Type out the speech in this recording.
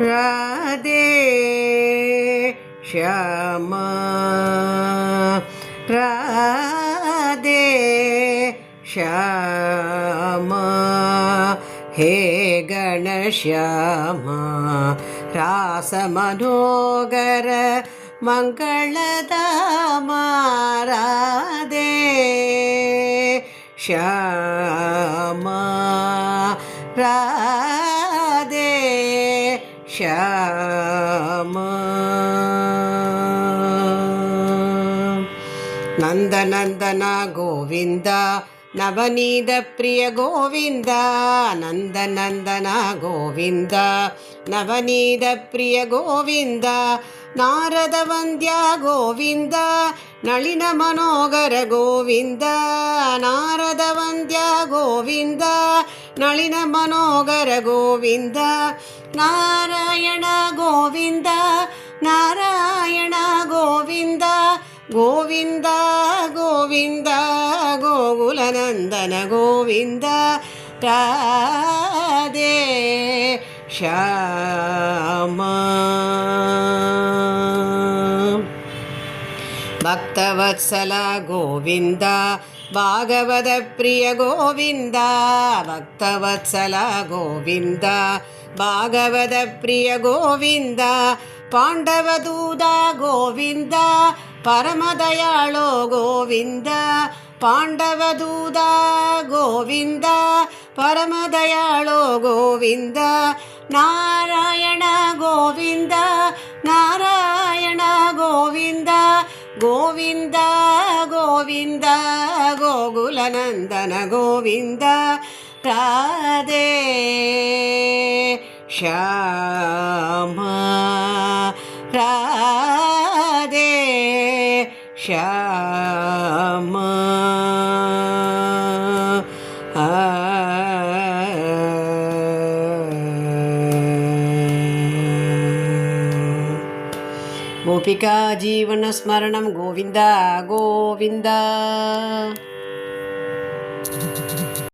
राधे श्यामा राधे श्यामा हे गणश्यामा रासमनोगर मंगलधामा राधे श्यामा राधे श्यामा नंदनंदना गोविंदा नवनीत प्रिय गोविंदा नंदनंदना गोविंदा नवनीत प्रिय गोविंदा नारद वंद्या गोविंदा नलिन मनोगर गोविंदा नारद वंद्या गोविंदा नलिन मनोगर गोविंदा नारायण गोविंदा नारायण गोविंदा गोविंदा गोविंदा गोकुलनंदन गोविंदा राधे श्यामा भक्तवत्सला गोविंदा भागवत प्रिय गोविंदा भक्तवत्सला गोविंदा भागवत प्रिय गोविंदा पांडवदूता गोविंदा परमदयालो गोविंदा पांडवदूता गोविंदा परमदयालो गोविंदा नारायण गोविंदा नारायण गोविंदा गोविंदा गोविंदा गोकुलनंदन गोविंदा राधे श्यामा राधे श्यामा गोपिका जीवन स्मरणं गोविंदा गोविंदा।